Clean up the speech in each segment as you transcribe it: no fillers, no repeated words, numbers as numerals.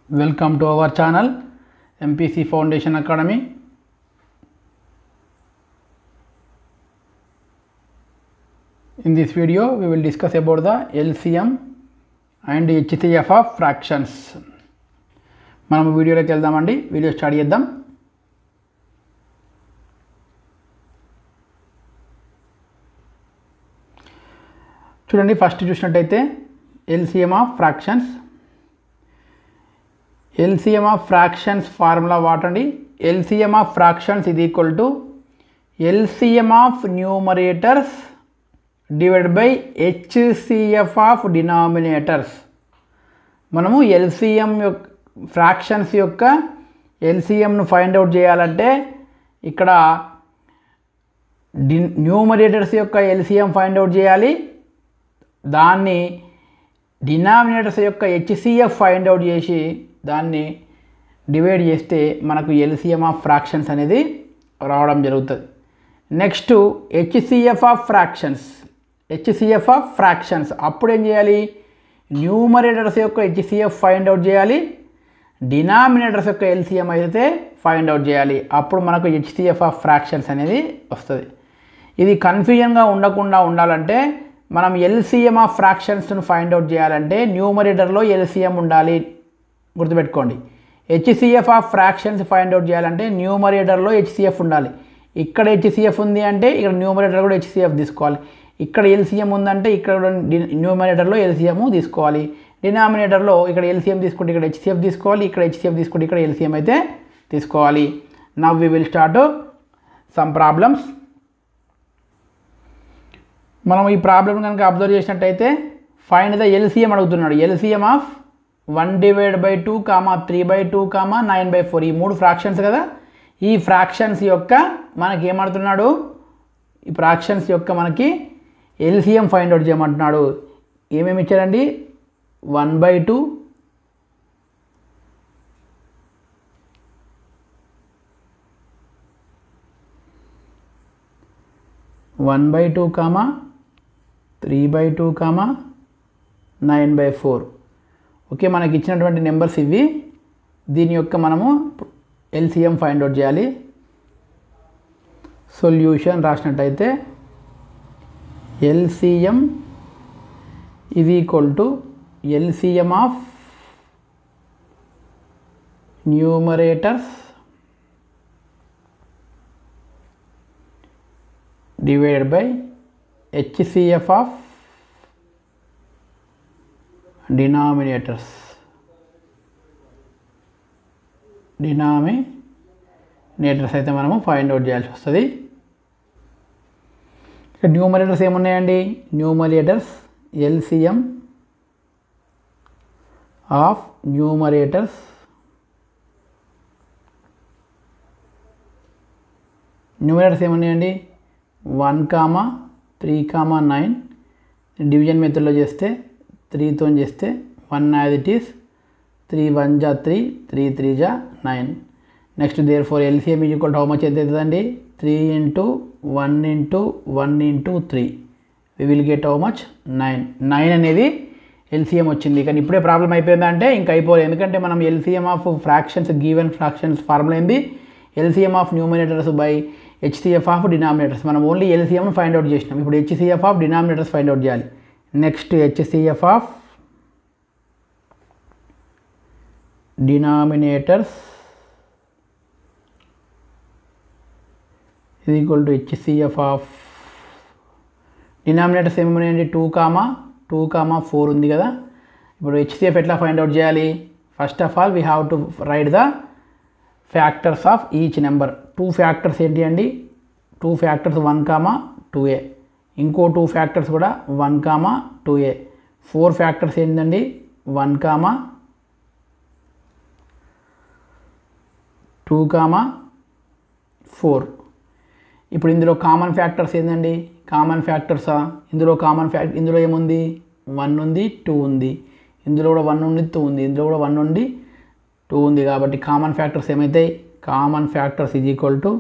Welcome to our channel MPC Foundation Academy. In this video we will discuss about the LCM and HCF of fractions. మనం వీడియోలోకి వెళ్దామండి. Video start చేద్దాం. చూడండి, first చూసినట్టయితే LCM of fractions. LCM of fractions formula వాటండి. LCM of fractions is equal to LCM of numerators divided by HCF of denominators. మనము LCM fractions యొక్క LCMను find out చేయాలంటే ఇక్కడ న్యూమరేటర్స్ యొక్క LCM ఫైండ్ అవుట్ చేయాలి, దాన్ని డినామినేటర్స్ యొక్క HCF find out చేసి దాన్ని డివైడ్ చేస్తే మనకు LCM ఆఫ్ ఫ్రాక్షన్స్ అనేది రావడం జరుగుతుంది. నెక్స్ట్ HCF ఆఫ్ ఫ్రాక్షన్స్ అప్పుడు ఏం చేయాలి, న్యూమరేటర్స్ యొక్క HCF ఫైండ్ అవుట్ చేయాలి, డినామినేటర్స్ యొక్క LCM అయితే ఫైండ్ అవుట్ చేయాలి. అప్పుడు మనకు HCF ఆఫ్ ఫ్రాక్షన్స్ అనేది వస్తుంది. ఇది కన్ఫ్యూజన్గా ఉండకుండా ఉండాలంటే మనం LCM ఆఫ్ ఫ్రాక్షన్స్ను ఫైండ్ అవుట్ చేయాలంటే న్యూమరేటర్లో LCM ఉండాలి, గుర్తుపెట్టుకోండి. HCF of fractions find out చేయాలంటే న్యూమరేటర్లో HCF ఉండాలి. ఇక్కడ HCF ఉంది అంటే ఇక్కడ న్యూమరేటర్ కూడా HCF తీసుకోవాలి. ఇక్కడ LCM ఉందంటే ఇక్కడ న్యూమరేటర్లో LCM తీసుకోవాలి. డినామినేటర్లో ఇక్కడ LCM తీసుకుంటే ఇక్కడ HCF తీసుకోవాలి, ఇక్కడ HCF తీసుకుంటే ఇక్కడ LCM అయితే తీసుకోవాలి. Now we will start some problems. మనం ఈ ప్రాబ్లం కనుక అబ్జర్వ్ చేసినట్టయితే ఫైండ్ ద LCM అడుగుతున్నాడు. LCM ఆఫ్ 1/2, 3/2, 9/4 ఈ మూడు ఫ్రాక్షన్స్ కదా. ఈ ఫ్రాక్షన్స్ యొక్క మనకి ఏమంటున్నాడు, ఈ ఫ్రాక్షన్స్ యొక్క మనకి LCM ఫైండ్ అవుట్ చేయమంటున్నాడు. ఏమేమి ఇచ్చారండి, 1/2, 1/2, 3/2, 9/4. ఓకే, మనకి ఇచ్చినటువంటి నెంబర్స్ ఇవి. దీని యొక్క మనము LCM ఫైండ్ అవుట్ చేయాలి. సొల్యూషన్ రాసినట్టయితే LCM is equal to LCM of numerators divided by HCF of denominators. అయితే మనము ఫైండ్ అవుట్ చేయాల్సి వస్తుంది. ఇక్కడ న్యూమరేటర్స్ ఏమున్నాయండి, న్యూమరేటర్స్ LCM ఆఫ్ న్యూమరేటర్స్ ఏమున్నాయండి, 1, 3, 9. డివిజన్ మెథడ్లో చేస్తే 3తో చేస్తే 1 యాజ్ ఇట్ ఈస్, 3 1 జా 3, 3 3 జా 9. Next therefore LCM is equal to how much ఎంత అవుతుందండి, 3 × 1 × 1 × 3 we will get how much 9 అనేది LCM వచ్చింది. కానీ ఇప్పుడే ప్రాబ్లం అయిపోయిందంటే ఇంకా అయిపోలేదు, ఎందుకంటే మనం LCM of fractions given fractions formula ఏంది, LCM of numerators by HCF of denominators. మనం ఓన్లీ LCMను ఫైండ్ అవుట్ చేసినాం. ఇప్పుడు HCF of denominators find out చేయాలి. నెక్స్ట్ HCF ఆఫ్ డినామినేటర్స్ ఇది equal to HCF of denominators ఏమన్నాయండి, 2, 4 ఉంది కదా. ఇప్పుడు HCF ఎట్లా ఫైండ్ అవుట్ చేయాలి, first of all we have to write the factors of each number. 2 factors ఏంటి అండి, 2 ఫ్యాక్టర్స్ 1, 2a. ఇంకో 2 ఫ్యాక్టర్స్ కూడా 1, 2a. 4 ఫ్యాక్టర్స్ ఏంటండి, 1, 2, 4. ఇప్పుడు ఇందులో కామన్ ఫ్యాక్టర్స్ ఏంటండి, ఇందులో ఏముంది, 1 ఉంది, 2 ఉంది, ఇందులో కూడా 1 ఉంది, 2 ఉంది, ఇందులో కూడా 1 ఉంది, 2 ఉంది. కాబట్టి కామన్ ఫ్యాక్టర్స్ ఏమవుతాయి, common factors is equal to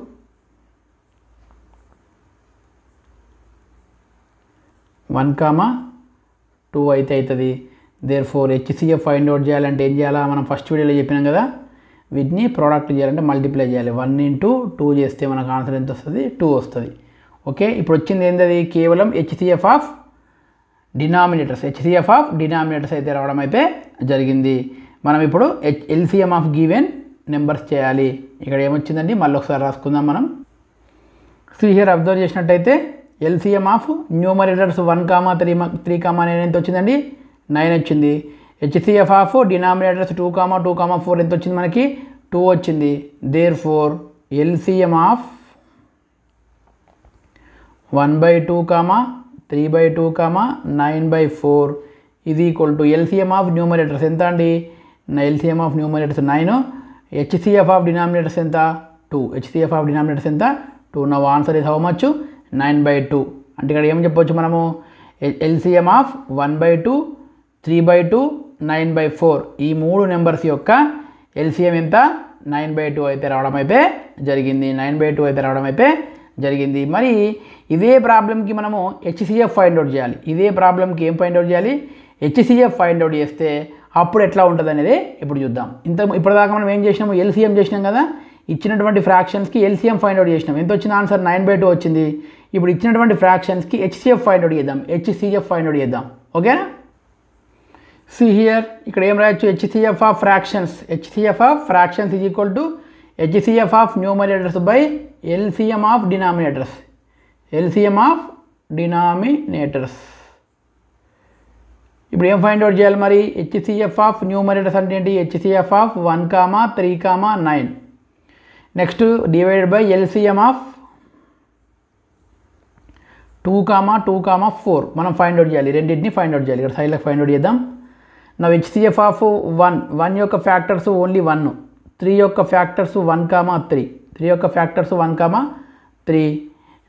1, 2 అయితే అవుతుంది. Therefore HCF find out చేయాలంటే ఏం చేయాలా, మనం ఫస్ట్ వీడియోలో చెప్పినాం కదా, వీటిని ప్రోడక్ట్ చేయాలంటే మల్టిప్లై చేయాలి. 1 × 2 చేస్తే మనకు ఆన్సర్ ఎంత వస్తుంది, 2 వస్తుంది. ఓకే, ఇప్పుడు వచ్చింది ఏంటది, కేవలం హెచ్సిఎఫ్ ఆఫ్ డినామినేటర్స్ అయితే రావడం అయితే జరిగింది. మనం ఇప్పుడు ఎల్సిఎం ఆఫ్ గివెన్ నెంబర్స్ చేయాలి. ఇక్కడ ఏమొచ్చిందండి, మళ్ళీ ఒకసారి రాసుకుందాం మనం. హియర్ అబ్జర్వ్ చేసినట్టయితే ఎల్సిఎం ఆఫ్ న్యూమరేటర్స్ 1, 3, 9 ఎంత వచ్చిందండి, 9 వచ్చింది. హెచ్సిఎఫ్ ఆఫ్ డినామినేటర్స్ 2, 2, 4 ఎంత వచ్చింది మనకి, 2 వచ్చింది. దేర్ ఫోర్ ఎల్సిఎం ఆఫ్ 1/2, 3/2, 9/4 ఇది equal to LCM of numerators ఎంత అండి, LCM of numerators 9, HCF of denominators ఎంత 2, హెచ్సిఎఫ్ ఆఫ్ డినామినేటర్స్ ఎంత 2. నా ఆన్సర్ ఇస్ హౌ మచ్, 9/2. అంటే ఇక్కడ ఏం చెప్పవచ్చు మనము, ఎల్సిఎం ఆఫ్ 1/2, 3/2, 9/4 ఈ 3 నెంబర్స్ యొక్క ఎల్సిఎం ఎంత, 9/2 అయితే రావడం అయితే జరిగింది. 9/2 అయితే రావడం అయితే జరిగింది. మరి ఇదే ప్రాబ్లంకి మనము హెచ్సిఎఫ్ ఫైండ్ అవుట్ చేయాలి. ఇదే ప్రాబ్లంకి ఏం ఫైండ్ అవుట్ చేయాలి, హెచ్సిఎఫ్ ఫైండ్ అవుట్ చేస్తే అప్పుడు ఎట్లా ఉంటుంది అనేది ఇప్పుడు చూద్దాం. ఇప్పటిదాకా మనం ఏం చేసినాము, ఎల్సిఎం చేసినాం కదా, ఇచ్చినటువంటి ఫ్రాక్షన్స్కి ఎల్సిఎం ఫైండ్ అవుట్ చేసినాం. ఎంత వచ్చింది ఆన్సర్, 9/2 వచ్చింది. ఇప్పుడు ఇచ్చినటువంటి ఫ్రాక్షన్స్కి హెచ్సిఎఫ్ ఫైండ్ అవుట్ చేద్దాం, హెచ్సిఎఫ్ ఫైండ్ అవుట్ చేద్దాం. ఓకేనా, సి హియర్ ఇక్కడ ఏం రాయొచ్చు, HCF of fractions is equal to HCF of numerators by LCM of denominators. ఇప్పుడు ఏం ఫైండ్ అవుట్ చేయాలి మరి, హెచ్సిఎఫ్ ఆఫ్ న్యూమరేటర్స్ అంటే ఏంటి, HCF of 1, 3, 9 next divided by LCM of 2, 2, 4 మనం ఫైండ్ అవుట్ చేయాలి. రెండింటిని ఫైండ్ అవుట్ చేయాలి. ఇక్కడ సైడ్లో ఫైండ్ అవుట్ చేద్దాం. నా హెచ్సిఎఫ్ ఆఫ్ 1 యొక్క ఫ్యాక్టర్స్ ఓన్లీ 1, 3 యొక్క ఫ్యాక్టర్స్ 1, 3, 3 యొక్క ఫ్యాక్టర్స్ 1, 3,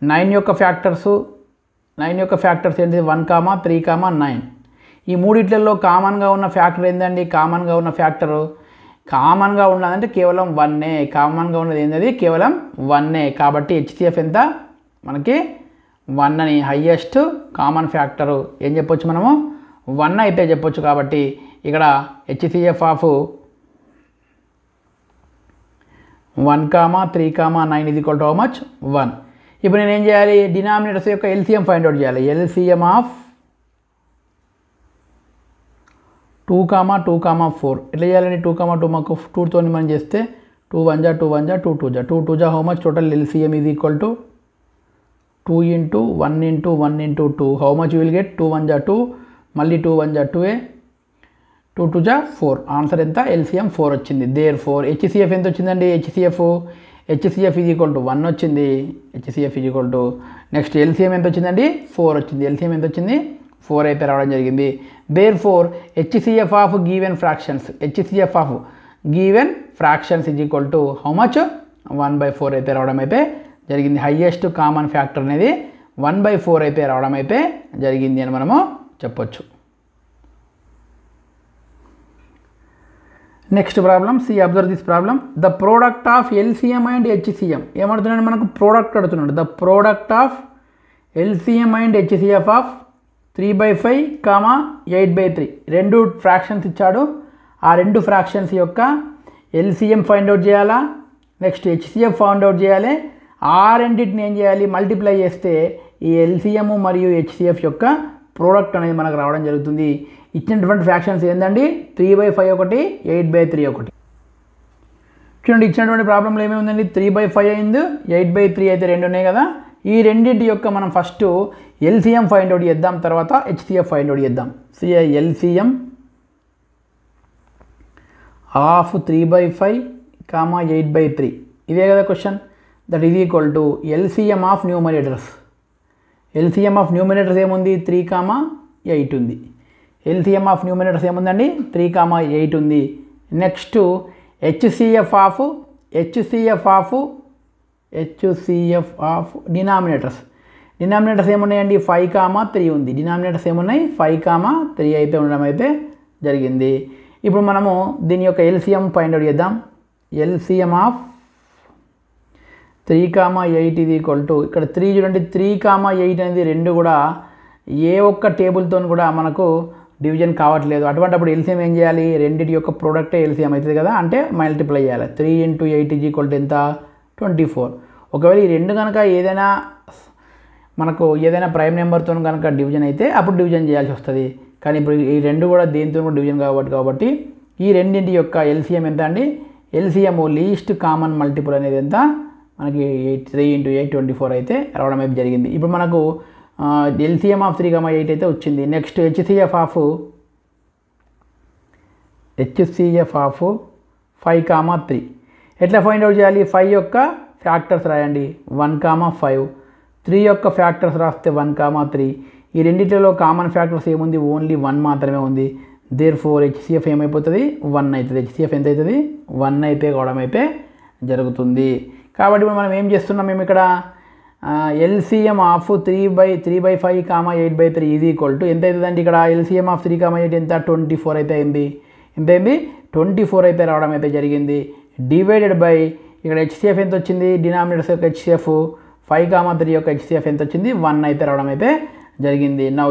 9 యొక్క ఫ్యాక్టర్స్ ఏంటి 1, 3, 9 ఈ మూడిట్లలో కామన్గా ఉన్న ఫ్యాక్టర్ ఏంటండి, కామన్గా ఉన్నదంటే కేవలం 1, కామన్గా ఉన్నది ఏంటది కేవలం 1. కాబట్టి హెచ్సిఎఫ్ ఎంత మనకి 1 అని, హైయెస్ట్ కామన్ ఫ్యాక్టరు ఏం చెప్పొచ్చు మనము 1 అయితే చెప్పొచ్చు. కాబట్టి ఇక్కడ హెచ్సిఎఫ్ ఆఫ్ 1, 3, 9 ఇది ఈక్వల్ టు హౌ మచ్ 1. ఇప్పుడు నేను ఏం చేయాలి, డినామినేటర్స్ యొక్క ఎల్సిఎం ఫైండ్ అవుట్ చేయాలి. ఎల్సిఎం ఆఫ్ 2, 2, 4 ఎట్లా చేయాలండి, 2, 2 మాకు 2తో మనం చేస్తే 2 1 జా 2 1 జా 2 2 జా 2 2 జా హౌ మచ్ టోటల్ ఎల్సిఎం ఇది equal to 2 × 1 × 1 × 2 how much you will get, 2 1 జా 2 మళ్ళీ 2 1 జా 2, 2 2 జా 4 ఆన్సర్ ఎంత, ఎల్సిఎం 4 వచ్చింది. దేర్ ఫోర్ హెచ్సిఎఫ్ ఎంత వచ్చిందండి, హెచ్సిఎఫ్ ఇది ఈక్వల్ టు 1 వచ్చింది. హెచ్సిఎఫ్ ఇది ఈక్వల్ టు నెక్స్ట్ ఎల్సిఎం ఎంత వచ్చిందండి, 4 వచ్చింది. ఎల్సిఎం ఎంత వచ్చింది, 4 అయితే రావడం జరిగింది. Therefore HCF of given fractions is equal to how much 1/4 అయితే రావడం అయితే జరిగింది. హైయెస్ట్ కామన్ ఫ్యాక్టర్ అనేది 1/4 అయితే రావడం అయితే జరిగింది అని మనము చెప్పొచ్చు. Next problem, see observe this problem. The product of LCM and HCF ఏమడుతున్నాడు మనకు, ప్రోడక్ట్ అడుగుతున్నాడు. The product of LCM and HCF of 3/5, 8/3 రెండు ఫ్రాక్షన్స్ ఇచ్చాడు. ఆ రెండు ఫ్రాక్షన్స్ యొక్క ఎల్సిఎం ఫైండ్ అవుట్ చేయాలా, నెక్స్ట్ హెచ్సిఎఫ్ ఫైండ్ అవుట్ చేయాలి. ఆ రెండింటిని ఏం చేయాలి, మల్టిప్లై చేస్తే ఈ ఎల్సిఎం మరియు హెచ్సిఎఫ్ యొక్క ప్రోడక్ట్ అనేది మనకు రావడం జరుగుతుంది. ఇచ్చినటువంటి ఫ్రాక్షన్స్ ఏంటండి, 3/5 ఒకటి, 8/3 ఒకటి. చూడండి ఇచ్చినటువంటి ప్రాబ్లంలో ఏమేమి ఉందండి, 3/5 అయింది, 8/3 అయితే రెండు ఉన్నాయి కదా. ఈ రెండింటి యొక్క మనం ఫస్ట్ ఎల్సిఎం ఫైండ్ అవుట్ చేద్దాం, తర్వాత హెచ్సిఎఫ్ ఫైండ్ అవుట్ చేద్దాం. ఎల్సిఎం ఆఫ్ 3/5, 8/3 ఇదే కదా question. That is equal to LCM of numerators. LCM of numerators ఏముంది, 3, 8 ఉంది. ఎల్సిఎం ఆఫ్ న్యూమరేటర్స్ ఏముందండి, 3, 8 ఉంది. నెక్స్ట్ హెచ్సిఎఫ్ ఆఫ్ డినామినేటర్స్ ఏమున్నాయండి, 5, 3 ఉంది. డినామినేటర్స్ ఏమున్నాయి, 5, 3 అయితే ఉండడం అయితే జరిగింది. ఇప్పుడు మనము దీని యొక్క ఎల్సిఎం ఫైండ్ అవుట్ చేద్దాం. ఎల్సిఎం ఆఫ్ 3, 8 ఇది ఈక్వల్ టు ఇక్కడ 3 చూడండి, 3, 8 అనేది రెండు కూడా ఏ ఒక్క టేబుల్తో కూడా మనకు డివిజన్ కావట్లేదు. అటువంటిప్పుడు ఎల్సిఎం ఏం చేయాలి, రెండింటి యొక్క ప్రోడక్టే ఎల్సిఎం అవుతుంది కదా, అంటే మల్టిప్లై చేయాలి. 3 × 8 = ఎంత, 24. ఒకవేళ ఈ రెండు కనుక ఏదైనా మనకు ఏదైనా ప్రైమ్ నెంబర్తో కనుక డివిజన్ అయితే అప్పుడు డివిజన్ చేయాల్సి వస్తుంది. కానీ ఇప్పుడు ఈ రెండు కూడా దేనితో కూడా డివిజన్ కాబట్టి ఈ రెండింటి యొక్క ఎల్సిఎం ఎంత అండి, ఎల్సిఎం లీస్ట్ కామన్ మల్టిపుల్ అనేది ఎంత మనకి 3 × 8 24 అయితే రావడం అయితే జరిగింది. ఇప్పుడు మనకు ఎల్సిఎం ఆఫ్ 3, 8 అయితే వచ్చింది. నెక్స్ట్ హెచ్సిఎఫ్ ఆఫ్ 5, 3 ఎట్లా ఫైండ్ అవుట్ చేయాలి, 5 యొక్క ఫ్యాక్టర్స్ రాయండి 1, 5, 3 యొక్క ఫ్యాక్టర్స్ రాస్తే 1, 3. ఈ రెండింటిలో కామన్ ఫ్యాక్టర్స్ ఏముంది, ఓన్లీ 1 మాత్రమే ఉంది. దేర్ఫోర్ హెచ్సిఎఫ్ ఏమైపోతుంది, 1 అవుతుంది. హెచ్సిఎఫ్ ఎంత అవుతుంది, 1 అయితే కావడం అయితే జరుగుతుంది. కాబట్టి ఇప్పుడు మనం ఏం చేస్తున్నాం, మేము ఇక్కడ ఎల్సిఎం ఆఫ్ 3/5, 8/3 ఇది ఈక్వల్ టు ఎంత అవుతుందండి, ఇక్కడ ఎల్సిఎం ఆఫ్ 3, 8 ఎంత 24 అయితే అయింది. ఎంత అయింది, 24 అయితే రావడం అయితే జరిగింది. డివైడెడ్ బై ఇక్కడ హెచ్సిఎఫ్ ఎంత వచ్చింది, డినామినేటర్స్ యొక్క హెచ్సిఎఫ్ 5, 3 యొక్క హెచ్సిఎఫ్ ఎంత వచ్చింది, 1 అయితే రావడం అయితే జరిగింది. నా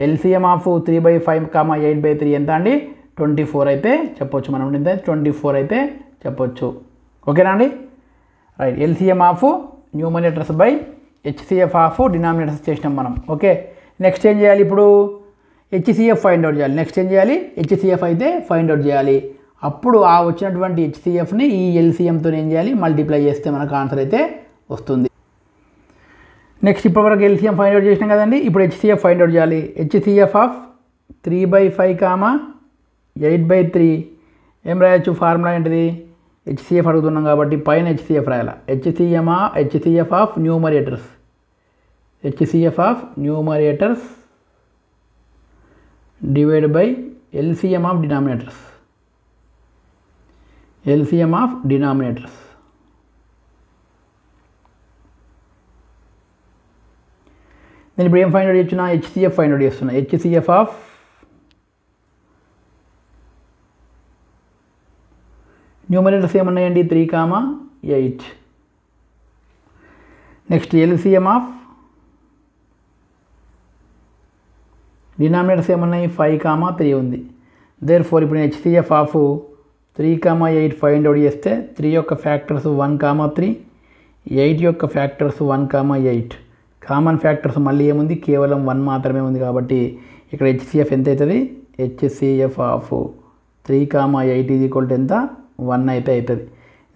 ఎల్సిఎం ఆఫ్ 3/5, 8/3 ఎంత అండి, 24 అయితే చెప్పొచ్చు మనం. ఎంత 24 అయితే చెప్పొచ్చు. ఓకేనా అండి, right. LCM of numerators by HCF of denominators చేసినాం మనం. ఓకే, నెక్స్ట్ ఏం చేయాలి, ఇప్పుడు హెచ్సిఎఫ్ ఫైండ్ అవుట్ చేయాలి. నెక్స్ట్ ఏం చేయాలి, హెచ్సిఎఫ్ అయితే ఫైండ్ అవుట్ చేయాలి. అప్పుడు ఆ వచ్చినటువంటి హెచ్సిఎఫ్ని ఈ ఎల్సిఎంతో ఏం చేయాలి, మల్టిప్లై చేస్తే మనకు ఆన్సర్ అయితే వస్తుంది. నెక్స్ట్ ఇప్పటివరకు ఎల్సిఎం ఫైండ్ అవుట్ చేసినాం కదండి, ఇప్పుడు హెచ్సిఎఫ్ ఫైండ్ అవుట్ చేయాలి. హెచ్సిఎఫ్ ఆఫ్ 3/5, 8/3 ఏం రాయొచ్చు, ఫార్ములా ఏంటిది, హెచ్సిఎఫ్ అడుగుతున్నాం కాబట్టి పైన హెచ్సిఎఫ్ రాయాలి. HCF of numerators, HCF of numerators divide by LCM of denominators, LCM of denominators. నేను ఇప్పుడు ఏం ఫైండ్ అవుట్ చేస్తున్నా, హెచ్సిఎఫ్ ఫైండ్ అవుట్ చేస్తున్నా. హెచ్సిఎఫ్ ఆఫ్ న్యూమరేటర్స్ ఏమన్నాయండి, 3, 8. నెక్స్ట్ ఎల్సిఎం ఆఫ్ డినామినేటర్స్ ఏమన్నాయి, 5, 3 ఉంది. దేర్ఫోర్ ఇప్పుడు హెచ్సిఎఫ్ ఆఫ్ 3, 8 ఫైండ్ అవుట్ చేస్తే 3 యొక్క ఫ్యాక్టర్స్ 1, 3, 8 యొక్క ఫ్యాక్టర్స్ 1, 8. కామన్ ఫ్యాక్టర్స్ మళ్ళీ ఏముంది, కేవలం 1 మాత్రమే ఉంది. కాబట్టి ఇక్కడ హెచ్సిఎఫ్ ఎంత అవుతుంది, హెచ్సిఎఫ్ ఆఫ్ 3, 8 ఇది ఈక్వల్ టు ఎంత, 1 అయితే అవుతుంది.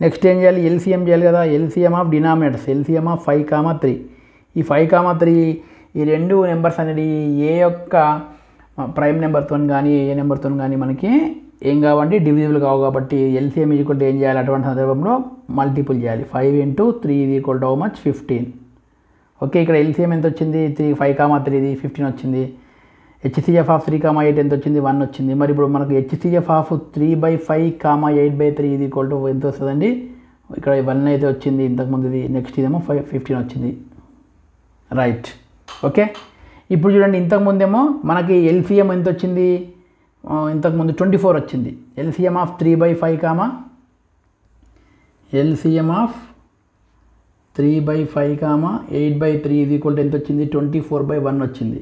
నెక్స్ట్ ఏం చేయాలి, ఎల్సిఎం చేయాలి కదా. LCM of denominators, LCM of 5, 3. ఈ 5, 3 ఈ రెండు నెంబర్స్ అనేది ఏ యొక్క ప్రైమ్ నెంబర్తో కానీ ఏ నెంబర్తో కానీ మనకి ఏం కావండి, డివిజిబుల్ కావు. కాబట్టి ఎల్సిఎం ఈక్వల్ టు ఏం చేయాలి, అటువంటి సందర్భంలో మల్టిపుల్ చేయాలి. 5 × 3 ఇది equal to how much, 15. Okay, ఇక్కడ ఎల్సిఎం ఎంత వచ్చింది, 5, 3 ఇది 15 వచ్చింది. హెచ్సిఎఫ్ ఆఫ్ 3, 8 ఎంత వచ్చింది, 1 వచ్చింది. మరి ఇప్పుడు మనకు హెచ్సిఎఫ్ ఆఫ్ 3/5, 8/3 ఇది ఈక్వల్ టు ఎంత వస్తుందండి, ఇక్కడ 1 అయితే వచ్చింది ఇంతకుముందుది. నెక్స్ట్ ఇదేమో 15 వచ్చింది, రైట్. ఓకే, ఇప్పుడు చూడండి, ఇంతకుముందేమో మనకి ఎల్సిఎం ఎంత వచ్చింది, ఇంతకుముందు 24 వచ్చింది. ఎల్సిఎం ఆఫ్ 3/5, ఎల్సిఎం ఆఫ్ 3/5, 8/3 ఇది ఈక్వల్ టు ఎంత వచ్చింది, 24/1 వచ్చింది.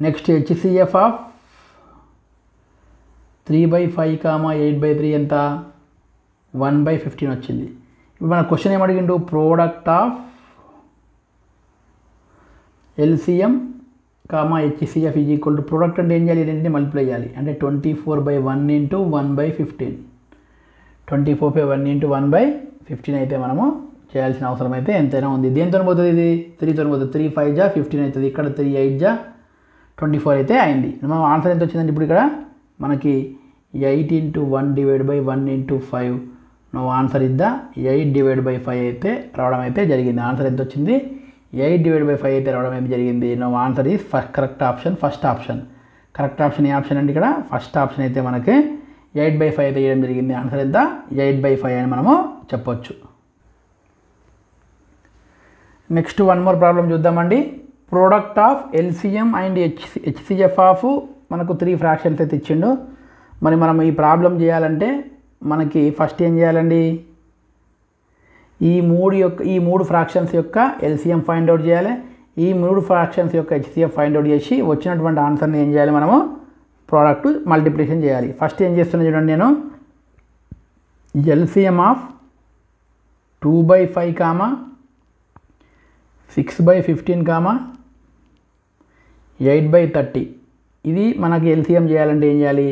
నెక్స్ట్ హెచ్సిఎఫ్ ఆఫ్ 3/5, 8/3 ఎంత, 1/15 వచ్చింది. ఇప్పుడు మన క్వశ్చన్ ఏమడిగిండు, product of LCM HCF is equal to, product అంటే ఏం చేయాలి, రెండింటిని మల్టిప్లై చేయాలి. అంటే 24/1 × 1/15, 24/1 × 1/15 అయితే మనము చేయాల్సిన అవసరం అయితే ఎంతైనా ఉంది. దేంతో పోతుంది, ఇది 3తో పోతుంది. 3 5 జా 15 అవుతుంది. ఇక్కడ 3 8 జా 24 అయితే అయింది. మనం ఆన్సర్ ఎంత వచ్చిందంటే ఇప్పుడు ఇక్కడ మనకి 8 × 1 / 1 × 5 నువ్వు ఆన్సర్ ఇద్దా 8/5 అయితే రావడం అయితే జరిగింది. ఆన్సర్ ఎంత వచ్చింది, 8/5 అయితే రావడం అయితే జరిగింది. నువ్వు answer is correct option, first option. Correct option A option అంటే ఇక్కడ ఫస్ట్ ఆప్షన్ అయితే మనకి 8/5 అయితే వేయడం జరిగింది. ఆన్సర్ ఎంత, 8/5 అని మనము చెప్పొచ్చు. నెక్స్ట్ వన్ మోర్ ప్రాబ్లం చూద్దామండి. Product of LCM and HCF of మనకు 3 ఫ్రాక్షన్స్ అయితే ఇచ్చిండు. మరి మనం ఈ ప్రాబ్లం చేయాలంటే మనకి ఫస్ట్ ఏం చేయాలండి, ఈ మూడు ఫ్రాక్షన్స్ యొక్క ఎల్సిఎం ఫైండ్ అవుట్ చేయాలి. ఈ 3 ఫ్రాక్షన్స్ యొక్క హెచ్సిఎఫ్ ఫైండ్ అవుట్ చేసి వచ్చినటువంటి ఆన్సర్ని ఏం చేయాలి, మనము ప్రోడక్ట్ మల్టిప్లికేషన్ చేయాలి. ఫస్ట్ ఏం చేస్తున్నా చూడండి, నేను ఎల్సిఎం ఆఫ్ 2/5, 6/15, 8/30. ఇది మనకి ఎల్సిఎం చేయాలంటే ఏం చేయాలి,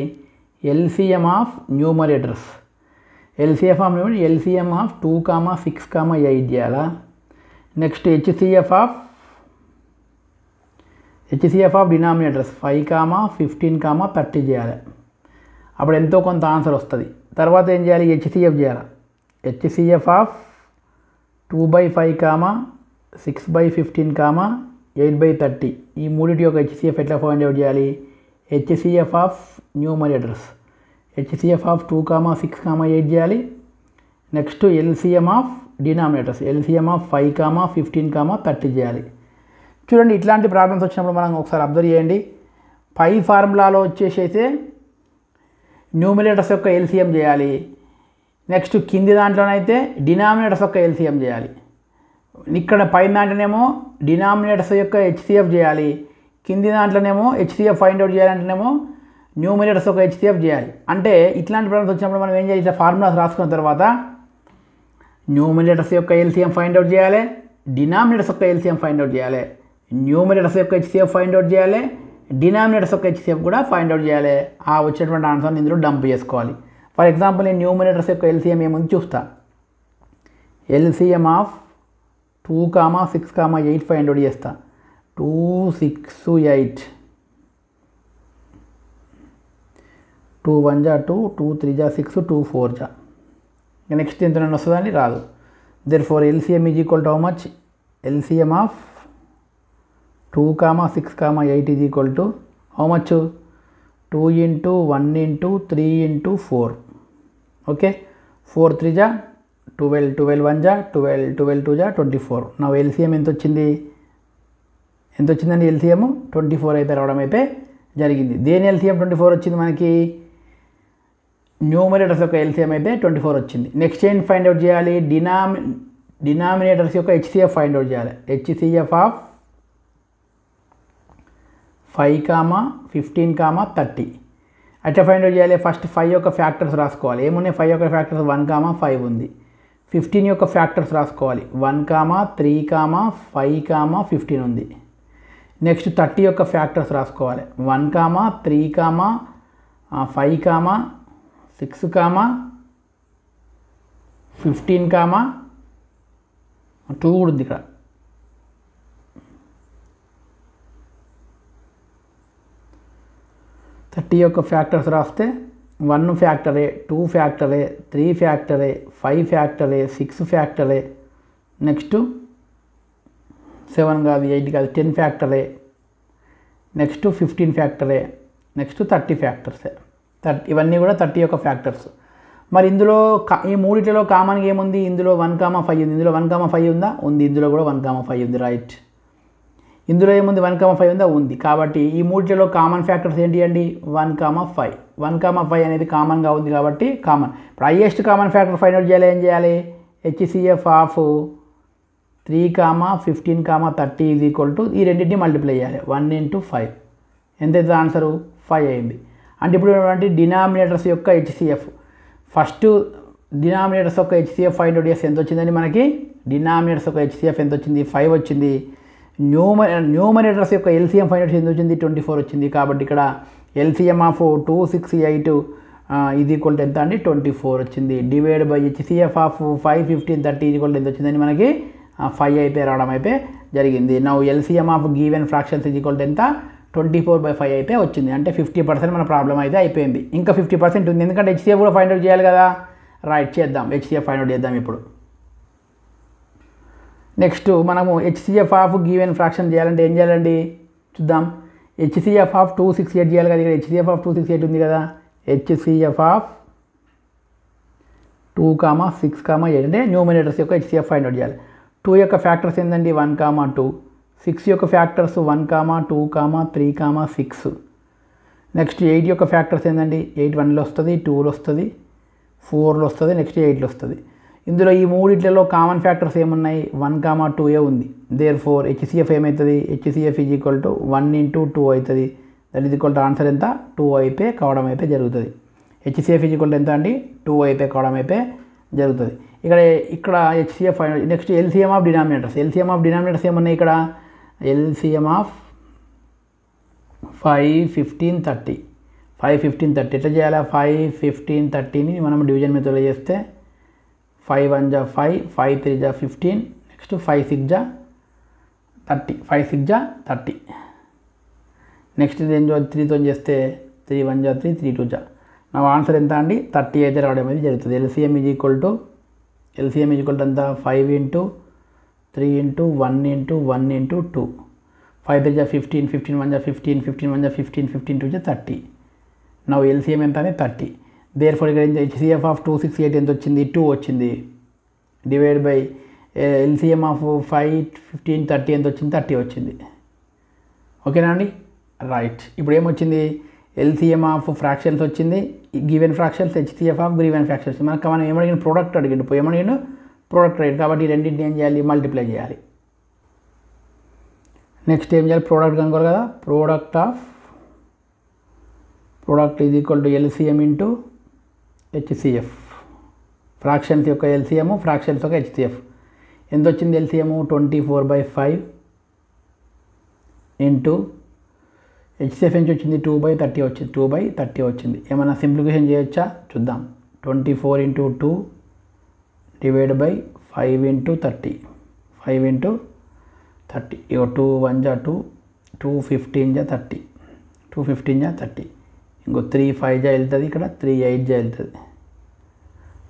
LCM of numerators, LCF of 2, 6, 8 చేయాలా. నెక్స్ట్ హెచ్సిఎఫ్ ఆఫ్ డినామినేటర్స్ 5, 15, 30 చేయాలి. అప్పుడు ఎంతో కొంత ఆన్సర్ వస్తుంది. తర్వాత ఏం చేయాలి, హెచ్సిఎఫ్ చేయాలి. HCF of 2/5, 6/15, 8/30. ఈ మూడింటి యొక్క హెచ్సిఎఫ్ ఎట్లా ఫైండ్ అవుట్ చేయాలి, HCF of numerators HCF of 2, 6, 8 చేయాలి. Next LCM of denominators LCM of 5, 15, 30 చేయాలి. చూడండి, ఇట్లాంటి ప్రాబ్లమ్స్ వచ్చినప్పుడు మనం ఒకసారి అబ్జర్వ్ చేయండి. పై ఫార్ములాలో వచ్చేసి అయితే న్యూమినేటర్స్ యొక్క ఎల్సిఎం చేయాలి. నెక్స్ట్ కింది దాంట్లోనైతే డినామినేటర్స్ యొక్క ఎల్సిఎం చేయాలి. ఇక్కడ పైన దాంట్లోనేమో డినామినేటర్స్ యొక్క హెచ్సిఎఫ్ చేయాలి, కింది దాంట్లోనేమో హెచ్సిఎఫ్ ఫైండ్ అవుట్ చేయాలంటేనేమో న్యూమినేటర్స్ యొక్క హెచ్సిఎఫ్ చేయాలి. అంటే ఇట్లాంటి ప్రాబ్లమ్స్ వచ్చినప్పుడు మనం ఏం చేయాలి, ఇట్లా ఫార్ములాస్ రాసుకున్న తర్వాత న్యూమినేటర్స్ యొక్క ఎల్సిఎం ఫైండ్ అవుట్ చేయాలి, డినామినేటర్స్ యొక్క ఎల్సిఎం ఫైండ్ అవుట్ చేయాలి, న్యూమినేటర్స్ యొక్క హెచ్సిఎఫ్ ఫైండ్ అవుట్ చేయాలి, డినామినేటర్స్ యొక్క హెచ్సిఎఫ్ కూడా ఫైండ్ అవుట్ చేయాలి. ఆ వచ్చేటువంటి ఆన్సర్ని ఇందులో డంప్ చేసుకోవాలి. ఫర్ ఎగ్జాంపుల్ నేను న్యూమినేటర్స్ యొక్క ఎల్సిఎం ఏముంది చూస్తా. ఎల్సిఎం ఆఫ్ 2, 6, 8 ఫైండ్ అవుట్ చేస్తా. 2, 6, 8, 2 1 2, 2 3 6, 2 4 నెక్స్ట్ ఎంత వస్తుందండి, రాదు. Therefore LCM is equal to how much, LCM of 2, 6, 8 is equal to how much, 2 × 1 × 3 × 4. Okay, 4 3 12, 12 1 12, 12 2 24. నా ఎల్సిఎం ఎంత వచ్చిందండి, ఎల్సిఎం 24 అయితే రావడం అయితే జరిగింది. దేని ఎల్సిఎం 24 వచ్చింది మనకి, న్యూమరేటర్స్ యొక్క ఎల్సిఎం అయితే 24 వచ్చింది. నెక్స్ట్ ఏం ఫైండ్ అవుట్ చేయాలి, డినామినేటర్స్ యొక్క హెచ్సిఎఫ్ ఫైండ్ అవుట్ చేయాలి. హెచ్సిఎఫ్ ఆఫ్ 5, 15, 30 అట్లా ఫైండ్ అవుట్ చేయాలి. ఫస్ట్ 5 యొక్క ఫ్యాక్టర్స్ రాసుకోవాలి. ఏమున్నాయి 5 యొక్క ఫ్యాక్టర్స్, 1, 5 ఉంది. 15 యొక్క ఫ్యాక్టర్స్ రాసుకోవాలి. 1, 3, 5, 15 ఉంది. నెక్స్ట్ 30 యొక్క ఫ్యాక్టర్స్ రాసుకోవాలి. 1, 3, 5, 6, 15, 2 కూడా ఉంది ఇక్కడ. థర్టీ యొక్క ఫ్యాక్టర్స్ రాస్తే 1 ఫ్యాక్టరే, 2 ఫ్యాక్టరే, 3 ఫ్యాక్టరే, 5 ఫ్యాక్టరే, 6 ఫ్యాక్టరే, నెక్స్ట్ 7 కాదు, 8 కాదు, 10 ఫ్యాక్టరే, నెక్స్ట్ 15 ఫ్యాక్టరే, నెక్స్ట్ 30 ఫ్యాక్టర్సే. ఇవన్నీ కూడా 30 యొక్క ఫ్యాక్టర్స్. మరి ఇందులో ఈ మూడిటిలో కామన్గా ఏముంది, ఇందులో 1, 5 ఉంది. ఇందులో 1, 5 ఉందా, ఉంది. ఇందులో కూడా 1, 5 ఉంది, రైట్. ఇందులో ఏముంది, 1, 5 ఉందా, ఉంది. కాబట్టి ఈ మూడిటిలో కామన్ ఫ్యాక్టర్స్ ఏంటి అండి, 1, 5. 1, 5 అనేది కామన్గా ఉంది కాబట్టి కామన్. ఇప్పుడు highest common factor find out చేయాలి. ఏం చేయాలి, HCF of 3, 15, 30 is equal to ఈ రెండింటిని మల్టిప్లై చేయాలి. 1 × 5 ఎంతైతే ఆన్సరు 5 అయింది. అంటే ఇప్పుడు డినామినేటర్స్ యొక్క హెచ్సిఎఫ్, ఫస్ట్ డినామినేటర్స్ యొక్క హెచ్సిఎఫ్ ఫైండ్ అవుట్ చేస్తే ఎంత వచ్చిందని మనకి, డినామినేటర్స్ యొక్క హెచ్సిఎఫ్ ఎంత వచ్చింది, 5 వచ్చింది. న్యూమరేటర్స్ యొక్క ఎల్సిఎం ఫైండ్ అవుట్ ఎంత వచ్చింది, 24 వచ్చింది. కాబట్టి ఇక్కడ ఎల్సిఎం ఆఫ్ 2, 6, 8 ఇది ఈక్వల్ టు ఎంత అండి, 24 వచ్చింది. డివైడ్ బై హెచ్సిఎఫ్ ఆఫ్ 5, 15, 30 ఇది ఈక్వల్ టు ఎంత వచ్చిందని మనకి 5 అయితే రావడం అయితే జరిగింది. Now LCM of given fractions ఇది ఈక్వల్ టు ఎంత, 24/5 అయితే వచ్చింది. అంటే 50% మన ప్రాబ్లం అయితే అయిపోయింది. ఇంకా 50% ఉంది, ఎందుకంటే హెచ్సిఎఫ్ కూడా ఫైండ్ అవుట్ చేయాలి కదా. రైట్, చేద్దాం. హెచ్సిఎఫ్ ఫైండ్ అవుట్ చేద్దాం ఇప్పుడు. నెక్స్ట్ మనము హెచ్సిఎఫ్ ఆఫ్ గివెన్ ఫ్రాక్షన్ చేయాలంటే ఏం చేయాలండి చూద్దాం. హెచ్సిఎఫ్ ఆఫ్ 2, 6, 8 చేయాలి కదా. ఇక్కడ హెచ్సిఎఫ్ ఆఫ్ 2, 6, 8 ఉంది కదా. హెచ్సిఎఫ్ ఆఫ్ 2, 6, 8 అంటే న్యూమినేటర్స్ యొక్క హెచ్సిఎఫ్ ఫైండ్ అవుట్ చేయాలి. 2 యొక్క ఫ్యాక్టర్స్ ఏంటండి, 1, 2. 6 యొక్క ఫ్యాక్టర్స్ 1, 2, 3, 6. నెక్స్ట్ 8 యొక్క ఫ్యాక్టర్స్ ఏంటండి, 8 1లో వస్తుంది, 2లో వస్తుంది, 4లో వస్తుంది, నెక్స్ట్ 8లో వస్తుంది. ఇందులో ఈ మూడిట్లలో కామన్ ఫ్యాక్టర్స్ ఏమున్నాయి 1, 2 ఉంది. దేర్ఫోర్ HCF ఏమవుతుంది, HCF ఈజ్ ఈక్వల్ టు 1 × 2 అవుతుంది. That is equal to answer ఎంత 2 అయిపోయి కావడం అయితే జరుగుతుంది. HCF ఈజ్ ఈక్వల్ టు ఎంత అండి 2 అయిపోయి కావడం అయితే జరుగుతుంది. ఇక్కడ HCF next LCM of denominators. LCM of denominators ఏమున్నాయి ఇక్కడ LCM ఆఫ్ 5, 15, 30. 5, 15, 30 ఎట్లా చేయాలి 5, 15, 30ని మనం డివిజన్ మెథడ్లో చేస్తే 5 1 = 5, 5 3 = 15, నెక్స్ట్ 5 6 = 30, 5 6 = 30. నెక్స్ట్ ఇది 3తో చేస్తే 3 1 = 3, 3 2 = నా ఆన్సర్ ఎంత అండి 30 అయితే రావడం అనేది జరుగుతుంది. LCM ఈజ్ ఈక్వల్ టు ఎంత 5 × 3 × 1 × 1 × 2. 5 3 = 15, 15 1 = 15, 15 1 = 15, 15 2 = 30. నా LCM ఎంత అనేది 30. దేర్ఫోర్ ఇక్కడ HCF ఆఫ్ 268 ఎంత వచ్చింది 2 వచ్చింది. డివైడ్ బై LCM ఆఫ్ 5, 15, 30 ఎంత వచ్చింది 30 వచ్చింది. ఓకేనా అండి రైట్. ఇప్పుడు ఏమొచ్చింది LCM ఆఫ్ ఫ్రాక్షన్స్ వచ్చింది, given fractions, HCF of given fractions. మనం ఏమడిగిన ప్రోడక్ట్ అడిగిండు ప్రోడక్ట్ అడిగిండు కాబట్టి ఈ రెండింటిని ఏం చేయాలి మల్టిప్లై చేయాలి. నెక్స్ట్ ఏం చేయాలి ప్రోడక్ట్ కనుకోవాలి కదా. Product is equal to LCM into HCF. Fractions యొక్క LCM, ఫ్రాక్షన్స్ యొక్క HCF. ఎంత వచ్చింది LCM 24/5 ఇంటూ HCF ఎంత వచ్చింది 2/30 వచ్చింది. 2/30 వచ్చింది. ఏమైనా సింప్లిఫికేషన్ చేయొచ్చా చూద్దాం. 24 × 2 డివైడ్ బై 5 × 30. 5 × 30 2 1 = 2, 2 15 = 30, 2 15 = 30. ఇంకో 3 5 వెళ్తుంది, ఇక్కడ 3 8 వెళ్తుంది.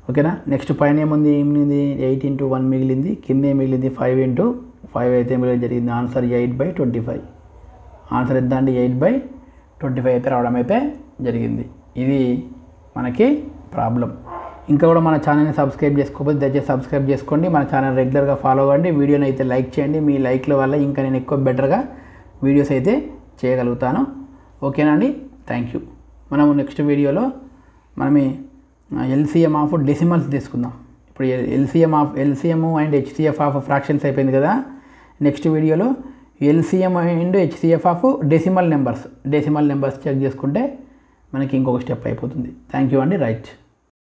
ఓకేనా. నెక్స్ట్ పైన ఏముంది 8 × 1 మిగిలింది, కింద ఏం మిగిలింది 5 × 5 అయితే మిగిలిన జరిగింది. ఆన్సర్ 8/25. ఆన్సర్ ఎంత అండి 8/25 అయితే రావడం అయితే జరిగింది. ఇది మనకి ప్రాబ్లం. ఇంకా కూడా మన ఛానల్ని సబ్స్క్రైబ్ చేసుకోకపోతే దయచేసి సబ్స్క్రైబ్ చేసుకోండి. మన ఛానల్ రెగ్యులర్గా ఫాలో అవ్వండి. వీడియోని అయితే లైక్ చేయండి. మీ లైక్ల వల్ల ఇంకా నేను ఎక్కువ బెటర్గా వీడియోస్ అయితే చేయగలుగుతాను. ఓకేనా అండి థ్యాంక్ యూ. మనము నెక్స్ట్ వీడియోలో మనమే LCM ఆఫ్ డెసిమల్స్ తీసుకుందాం. ఇప్పుడు LCM and HCF of fractions అయిపోయింది కదా. నెక్స్ట్ వీడియోలో LCM and HCF of decimal numbers check చేసుకుంటే మనకి ఇంకొక స్టెప్ అయిపోతుంది. థ్యాంక్ యూ అండి రైట్.